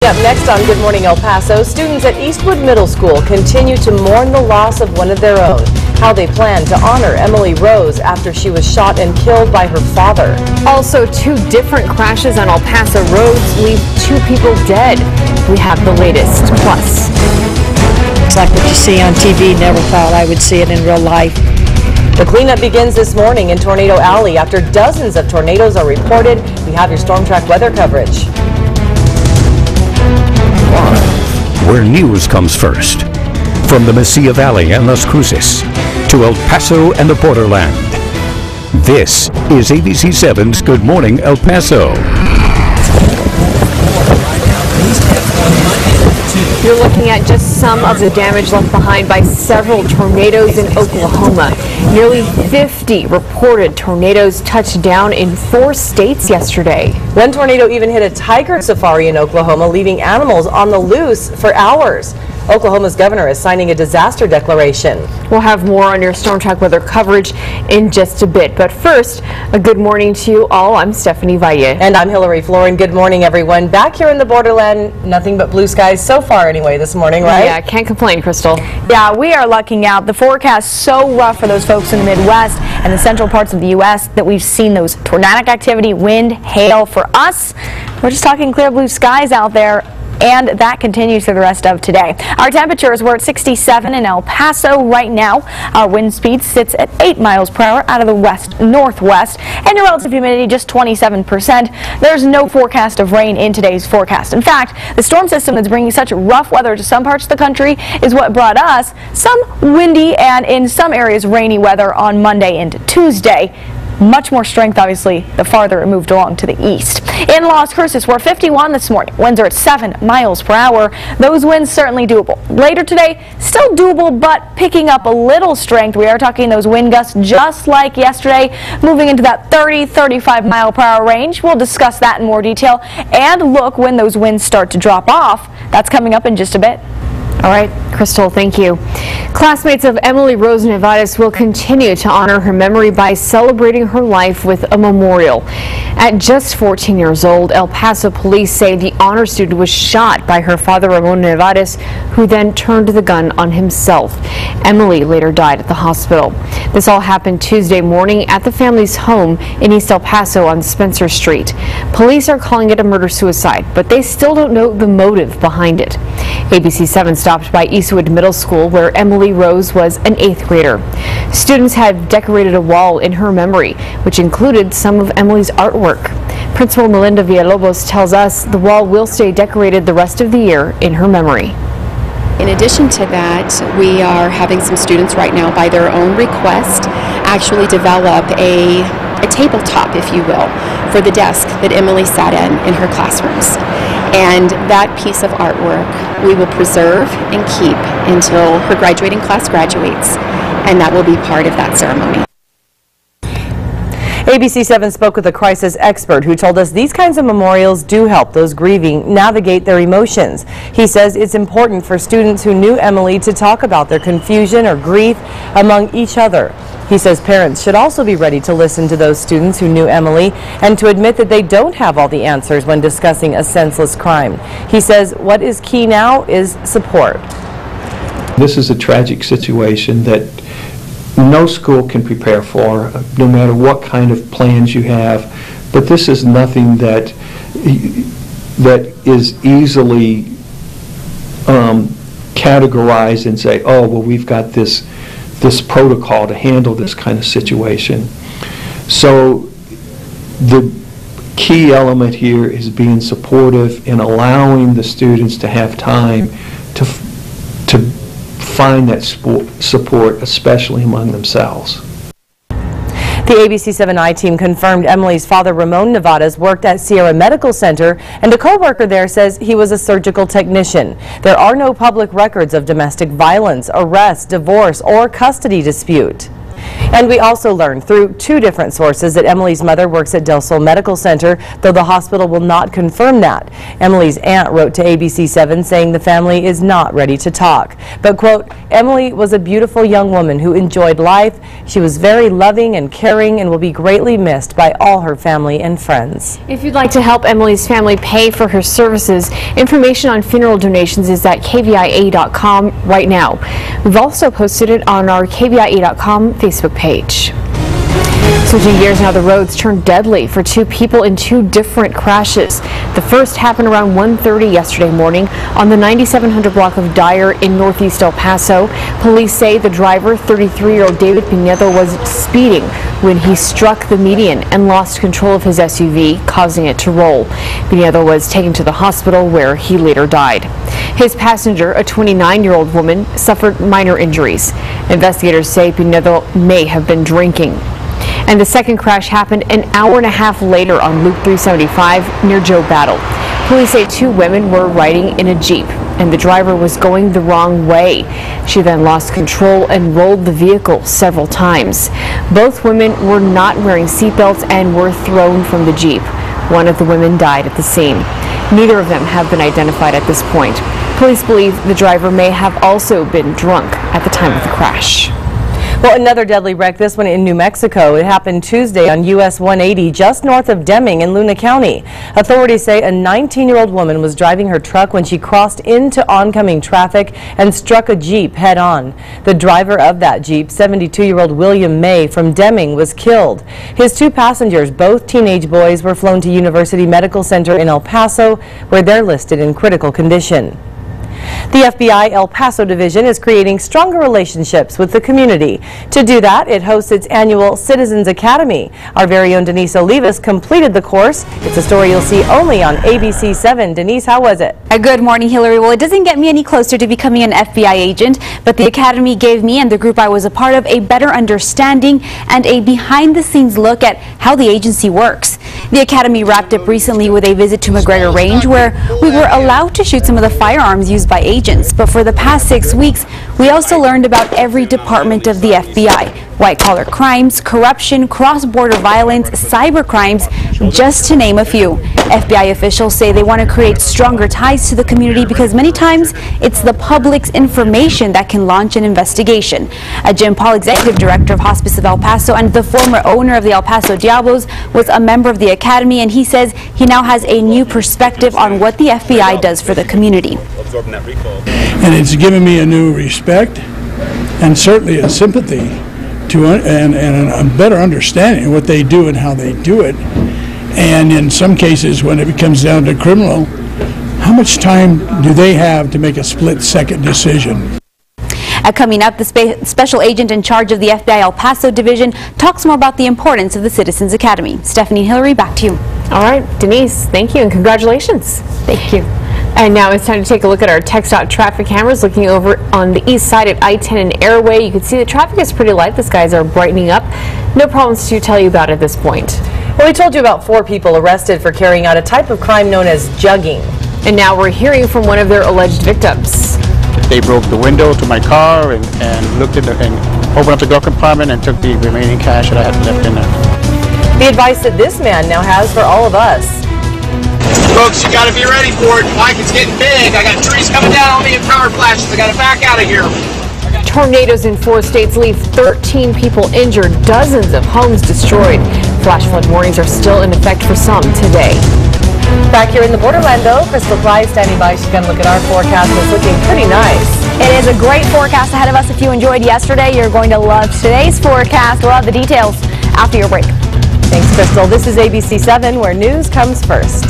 up next on Good Morning El Paso, students at Eastwood Middle School continue to mourn the loss of one of their own. How they plan to honor Emily Rose after she was shot and killed by her father. Also, two different crashes on El Paso roads leave two people dead. We have the latest. Plus, it's like what you see on TV. Never thought I would see it in real life. The cleanup begins this morning in Tornado Alley after dozens of tornadoes are reported. We have your Storm Track weather coverage. Where news comes first. From the Mesilla Valley and Las Cruces to El Paso and the borderland. This is ABC 7's Good Morning El Paso. You're looking at just some of the damage left behind by several tornadoes in Oklahoma. Nearly 50 reported tornadoes touched down in 4 states yesterday. One tornado even hit a tiger safari in Oklahoma, leaving animals on the loose for hours. Oklahoma's governor is signing a disaster declaration. We'll have more on your Storm Track weather coverage in just a bit. But first, a good morning to you all. I'm Stephanie Valle. And I'm Hillary Floren. Good morning, everyone. Back here in the borderland, nothing but blue skies so far anyway this morning, right? Yeah, can't complain, Crystal. Yeah, we are lucking out. The forecast so rough for those folks in the Midwest and the central parts of the U.S. that we've seen those tornadic activity, wind, hail. For us, we're just talking clear blue skies out there. And that continues for the rest of today. Our temperatures were at 67 in El Paso right now. Our wind speed sits at 8 miles per hour out of the west-northwest, and your relative humidity just 27%. There's no forecast of rain in today's forecast. In fact, the storm system that's bringing such rough weather to some parts of the country is what brought us some windy and in some areas rainy weather on Monday into Tuesday. Much more strength, obviously, the farther it moved along to the east. In Las Cruces, we're 51 this morning. Winds are at 7 miles per hour. Those winds certainly doable. Later today, still doable, but picking up a little strength. We are talking those wind gusts just like yesterday, moving into that 30-35 mile per hour range. We'll discuss that in more detail and look when those winds start to drop off. That's coming up in just a bit. All right, Crystal, thank you. Classmates of Emily Rose Nevares will continue to honor her memory by celebrating her life with a memorial. At just 14 years old, El Paso police say the honor student was shot by her father, Ramon Nevares, who then turned the gun on himself. Emily later died at the hospital. This all happened Tuesday morning at the family's home in East El Paso on Spencer Street. Police are calling it a murder-suicide, but they still don't know the motive behind it. ABC 7 stopped by Eastwood Middle School, where Emily Rose was an 8th grader. Students had decorated a wall in her memory, which included some of Emily's artwork. Principal Melinda Villalobos tells us the wall will stay decorated the rest of the year in her memory. In addition to that, we are having some students right now, by their own request, actually develop a tabletop, if you will, for the desk that Emily sat in her classrooms. And that piece of artwork we will preserve and keep until her graduating class graduates, and that will be part of that ceremony. ABC 7 spoke with a crisis expert who told us these kinds of memorials do help those grieving navigate their emotions. He says it's important for students who knew Emily to talk about their confusion or grief among each other. He says parents should also be ready to listen to those students who knew Emily and to admit that they don't have all the answers when discussing a senseless crime. He says what is key now is support. This is a tragic situation that no school can prepare for, no matter what kind of plans you have. But this is nothing that is easily categorized and say, oh, well, we've got this protocol to handle this kind of situation. So the key element here is being supportive and allowing the students to have time to find that support, especially among themselves. The ABC 7i team confirmed Emily's father, Ramon Nevares, worked at Sierra Medical Center, and a co-worker there says he was a surgical technician. There are no public records of domestic violence, arrest, divorce, or custody dispute. And we also learned through 2 different sources that Emily's mother works at Del Sol Medical Center, though the hospital will not confirm that. Emily's aunt wrote to ABC7 saying the family is not ready to talk. But, quote, Emily was a beautiful young woman who enjoyed life. She was very loving and caring and will be greatly missed by all her family and friends. If you'd like to help Emily's family pay for her services, information on funeral donations is at KVIA.com right now. We've also posted it on our KVIA.com Facebook page. Switching gears now, the roads turned deadly for 2 people in 2 different crashes. The first happened around 1:30 yesterday morning on the 9700 block of Dyer in northeast El Paso. Police say the driver, 33-year-old David Pinedo, was speeding when he struck the median and lost control of his SUV, causing it to roll. Pinedo was taken to the hospital where he later died. His passenger, a 29-year-old woman, suffered minor injuries. Investigators say Pinedo may have been drinking. And the second crash happened an hour and a half later on Loop 375 near Joe Battle. Police say 2 women were riding in a Jeep and the driver was going the wrong way. She then lost control and rolled the vehicle several times. Both women were not wearing seatbelts and were thrown from the Jeep. One of the women died at the scene. Neither of them have been identified at this point. Police believe the driver may have also been drunk at the time of the crash. Well, another deadly wreck, this one in New Mexico. It happened Tuesday on US 180 just north of Deming in Luna County. Authorities say a 19-year-old woman was driving her truck when she crossed into oncoming traffic and struck a Jeep head-on. The driver of that Jeep, 72-year-old William May from Deming, was killed. His 2 passengers, both teenage boys, were flown to University Medical Center in El Paso, where they're listed in critical condition. The FBI El Paso division is creating stronger relationships with the community. To do that, it hosts its annual Citizens Academy. Our very own Denise Olivas completed the course. It's a story you'll see only on ABC7. Denise, how was it? Good morning, Hillary. Well, it doesn't get me any closer to becoming an FBI agent, but the Academy gave me and the group I was a part of a better understanding and a behind-the-scenes look at how the agency works. The Academy wrapped up recently with a visit to McGregor Range, where we were allowed to shoot some of the firearms used by agents. But for the past 6 weeks, we also learned about every department of the FBI. White-collar crimes, corruption, cross-border violence, cyber crimes, just to name a few. FBI officials say they want to create stronger ties to the community because many times it's the public's information that can launch an investigation. Jim Paul, executive director of Hospice of El Paso and the former owner of the El Paso Diablos, was a member of the Academy, and he says he now has a new perspective on what the FBI does for the community. And it's given me a new respect and certainly a sympathy to and a better understanding of what they do and how they do it. And in some cases, when it comes down to criminal, how much time do they have to make a split-second decision? Coming up, the special agent in charge of the FBI El Paso division talks more about the importance of the Citizens Academy. Stephanie and Hillary, back to you. All right, Denise, thank you and congratulations. Thank you. And now it's time to take a look at our TxDOT traffic cameras looking over on the east side at I-10 and Airway. You can see the traffic is pretty light. The skies are brightening up. No problems to tell you about at this point. Well, we told you about 4 people arrested for carrying out a type of crime known as jugging. And now we're hearing from one of their alleged victims. They broke the window to my car and looked at and opened up the glove compartment and took the remaining cash that I had left in there. The advice that this man now has for all of us. Folks, you gotta be ready for it. Mike, it's getting big. I got trees coming down on me and power flashes. I gotta back out of here. Tornadoes in 4 states leave 13 people injured, dozens of homes destroyed. Flash flood warnings are still in effect for some today. Back here in the borderland, though, Crystal Clyde standing by. She's going to look at our forecast. It's looking pretty nice. It is a great forecast ahead of us. If you enjoyed yesterday, you're going to love today's forecast. We'll have the details after your break. Thanks, Crystal. This is ABC7, where news comes first.